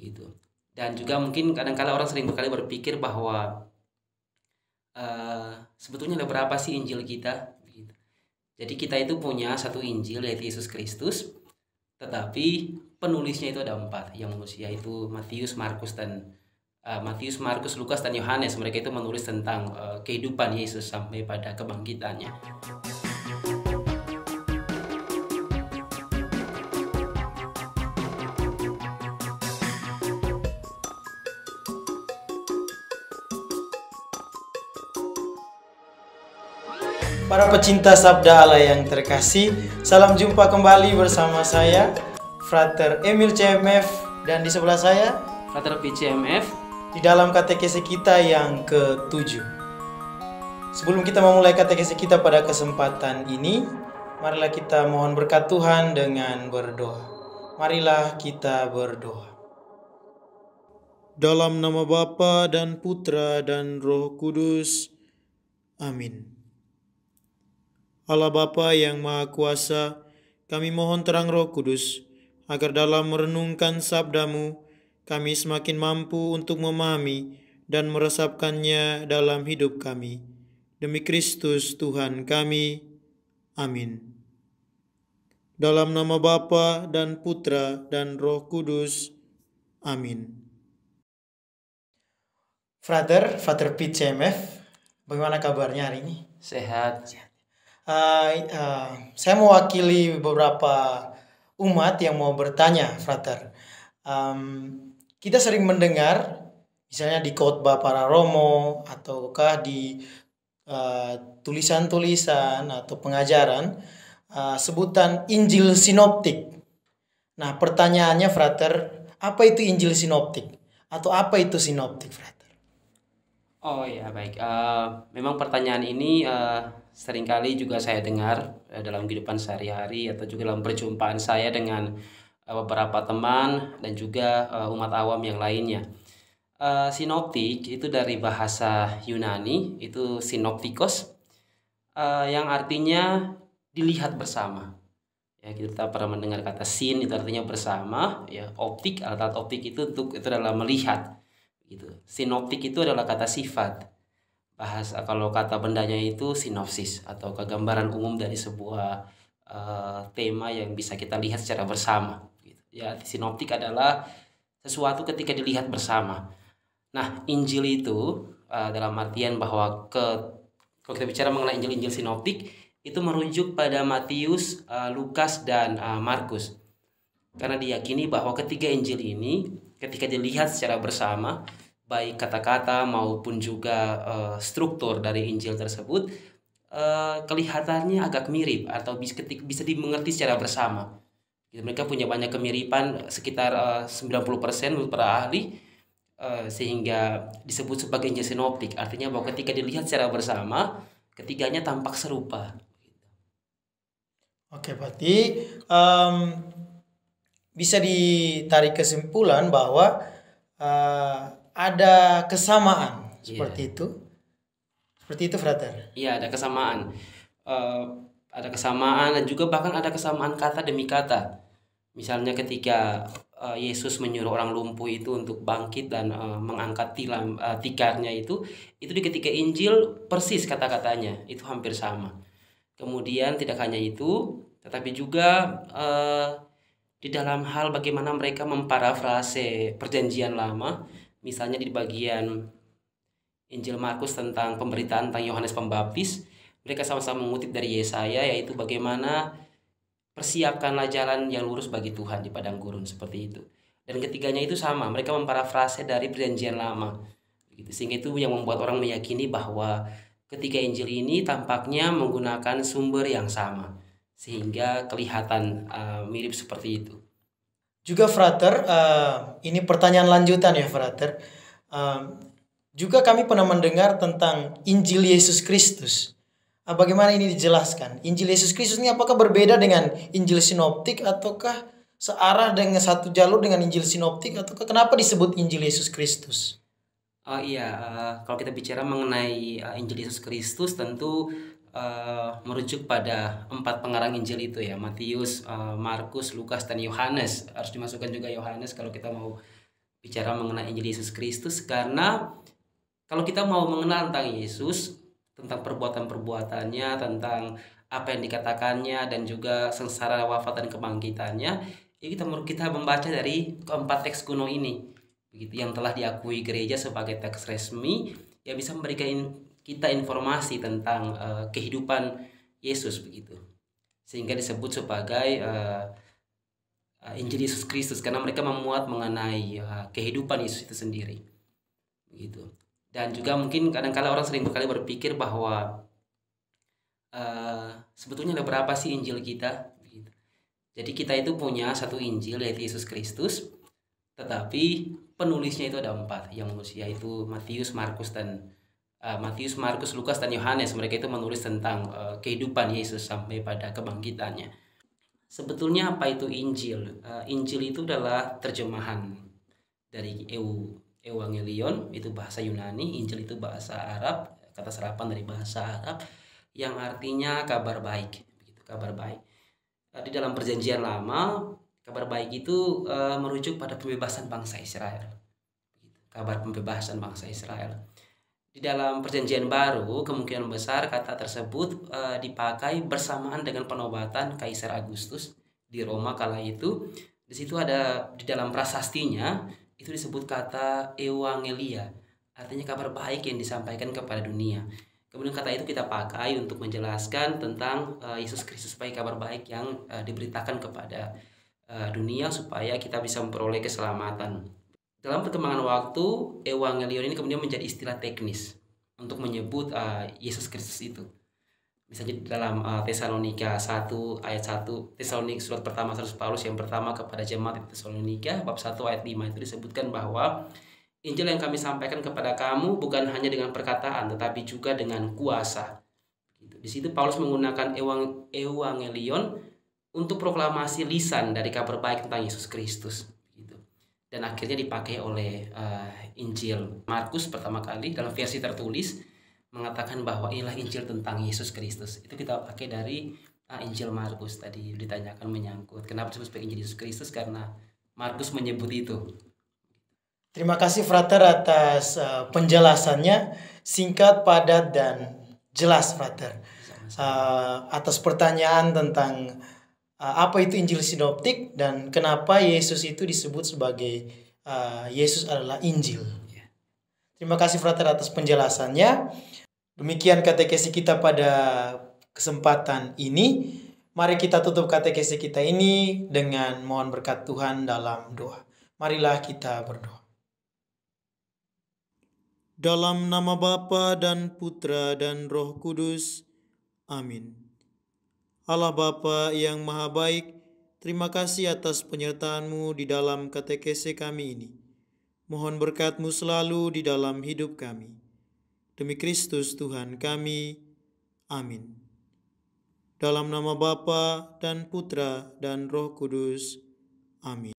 gitu. Dan juga mungkin kadang-kala orang sering berkali berpikir bahwa sebetulnya ada berapa sih Injil kita gitu. Jadi kita itu punya satu Injil yaitu Yesus Kristus, tetapi penulisnya itu ada 4 yang manusia, yaitu Matius, Markus, Lukas, dan Yohanes. Mereka itu menulis tentang kehidupan Yesus sampai pada kebangkitannya. Para pecinta Sabda Allah yang terkasih, salam jumpa kembali bersama saya, Frater Emil CMF, dan di sebelah saya, Frater PCMF, di dalam katekesi kita yang ke-7. Sebelum kita memulai katekesi kita pada kesempatan ini, marilah kita mohon berkat Tuhan dengan berdoa. Marilah kita berdoa. Dalam nama Bapa dan Putra dan Roh Kudus. Amin. Allah Bapa yang Maha Kuasa, kami mohon terang Roh Kudus, agar dalam merenungkan sabda-Mu, kami semakin mampu untuk memahami dan meresapkannya dalam hidup kami. Demi Kristus Tuhan kami. Amin. Dalam nama Bapa dan Putra dan Roh Kudus. Amin. Frater PCMF, bagaimana kabarnya hari ini? sehat. Saya mewakili beberapa umat yang mau bertanya, Frater. Kita sering mendengar, misalnya di khotbah para romo, ataukah di tulisan-tulisan atau pengajaran, sebutan Injil Sinoptik. Nah, pertanyaannya, Frater, apa itu Injil Sinoptik? Atau apa itu Sinoptik, Frater? Oh ya, baik. Memang pertanyaan ini seringkali juga saya dengar dalam kehidupan sehari-hari atau juga dalam perjumpaan saya dengan beberapa teman dan juga umat awam yang lainnya. Sinoptik itu dari bahasa Yunani, itu sinoptikos, yang artinya dilihat bersama. Ya, kita pernah mendengar kata sin, itu artinya bersama. Ya, optik, alat optik itu adalah melihat. Gitu. Sinoptik itu adalah kata sifat. Kalau kata bendanya itu sinopsis atau kegambaran umum dari sebuah tema yang bisa kita lihat secara bersama. Gitu. Ya, sinoptik adalah sesuatu ketika dilihat bersama. Nah, Injil itu dalam artian bahwa kalau kita bicara mengenai Injil sinoptik itu merujuk pada Matius, Lukas, dan Markus. Karena diyakini bahwa ketiga Injil ini ketika dilihat secara bersama, baik kata-kata maupun juga struktur dari Injil tersebut kelihatannya agak mirip atau bisa dimengerti secara bersama. Mereka punya banyak kemiripan, sekitar 90% menurut para ahli, sehingga disebut sebagai Injil sinoptik. Artinya bahwa ketika dilihat secara bersama, ketiganya tampak serupa. Oke, berarti bisa ditarik kesimpulan bahwa ada kesamaan seperti itu. Seperti itu, Frater. Iya, ada kesamaan. Ada kesamaan dan juga bahkan ada kesamaan kata demi kata. Misalnya ketika Yesus menyuruh orang lumpuh itu untuk bangkit dan mengangkat tikarnya itu di ketika Injil persis kata-katanya itu hampir sama. Kemudian tidak hanya itu, tetapi juga di dalam hal bagaimana mereka memparafrase perjanjian lama. Misalnya di bagian Injil Markus tentang pemberitaan tentang Yohanes Pembaptis, mereka sama-sama mengutip dari Yesaya, yaitu bagaimana persiapkanlah jalan yang lurus bagi Tuhan di padang gurun, seperti itu. Dan ketiganya itu sama, mereka memparafrase dari perjanjian lama. Sehingga itu yang membuat orang meyakini bahwa ketiga Injil ini tampaknya menggunakan sumber yang sama, sehingga kelihatan mirip seperti itu. Juga, Frater, ini pertanyaan lanjutan ya, Frater. Juga kami pernah mendengar tentang Injil Yesus Kristus. Bagaimana ini dijelaskan? Injil Yesus Kristus ini apakah berbeda dengan Injil sinoptik, ataukah searah dengan satu jalur dengan Injil sinoptik, ataukah kenapa disebut Injil Yesus Kristus? Kalau kita bicara mengenai Injil Yesus Kristus, tentu merujuk pada 4 pengarang Injil itu ya, Matius, Markus, Lukas, dan Yohanes. Harus dimasukkan juga Yohanes kalau kita mau bicara mengenai Injil Yesus Kristus, karena kalau kita mau mengenal tentang Yesus, tentang perbuatan-perbuatannya, tentang apa yang dikatakannya, dan juga sengsara, wafat, dan kebangkitannya, ya kita membaca dari keempat teks kuno ini, begitu, yang telah diakui gereja sebagai teks resmi, yang bisa memberikan kita informasi tentang kehidupan Yesus, begitu, sehingga disebut sebagai Injil Yesus Kristus, karena mereka memuat mengenai kehidupan Yesus itu sendiri, begitu. Dan juga mungkin kadang-kala orang sering berkali berpikir bahwa sebetulnya ada berapa sih Injil kita, begitu. Jadi kita itu punya satu Injil, yaitu Yesus Kristus, tetapi penulisnya itu ada 4 yang menulis, yaitu Matius, Markus, Lukas, dan Yohanes. Mereka itu menulis tentang kehidupan Yesus sampai pada kebangkitannya. Sebetulnya apa itu Injil? Injil itu adalah terjemahan dari Evangelion, itu bahasa Yunani. Injil itu bahasa Arab, kata serapan dari bahasa Arab, yang artinya kabar baik, begitu, kabar baik. Di dalam Perjanjian Lama, kabar baik itu merujuk pada pembebasan bangsa Israel, kabar pembebasan bangsa Israel. Di dalam Perjanjian Baru, kemungkinan besar kata tersebut dipakai bersamaan dengan penobatan Kaisar Agustus di Roma kala itu. Di situ ada, di dalam prasastinya itu disebut kata Ewangelia, artinya kabar baik yang disampaikan kepada dunia. Kemudian kata itu kita pakai untuk menjelaskan tentang Yesus Kristus sebagai kabar baik yang diberitakan kepada dunia supaya kita bisa memperoleh keselamatan. Dalam perkembangan waktu, Evangelion ini kemudian menjadi istilah teknis untuk menyebut Yesus Kristus itu. Misalnya dalam Tesalonika 1 ayat 1, Tesalonika surat pertama Rasul Paulus yang pertama kepada jemaat di Tesalonika, bab 1 ayat 5 itu disebutkan bahwa Injil yang kami sampaikan kepada kamu bukan hanya dengan perkataan, tetapi juga dengan kuasa. Di situ Paulus menggunakan Evangelion untuk proklamasi lisan dari kabar baik tentang Yesus Kristus. Dan akhirnya dipakai oleh Injil Markus pertama kali dalam versi tertulis, mengatakan bahwa inilah Injil tentang Yesus Kristus. Itu kita pakai dari Injil Markus. Tadi ditanyakan menyangkut kenapa disebut sebagai Injil Yesus Kristus, karena Markus menyebut itu. Terima kasih Frater atas penjelasannya, singkat, padat, dan jelas Frater. Atas pertanyaan tentang apa itu Injil sinoptik dan kenapa Yesus itu disebut sebagai Yesus adalah Injil. Terima kasih Frater atas penjelasannya. Demikian katekesi kita pada kesempatan ini. Mari kita tutup katekesi kita ini dengan mohon berkat Tuhan dalam doa. Marilah kita berdoa. Dalam nama Bapa dan Putra dan Roh Kudus. Amin. Allah Bapa yang Maha Baik, terima kasih atas penyertaan-Mu di dalam katekese kami ini. Mohon berkat-Mu selalu di dalam hidup kami. Demi Kristus Tuhan kami. Amin. Dalam nama Bapa dan Putra dan Roh Kudus. Amin.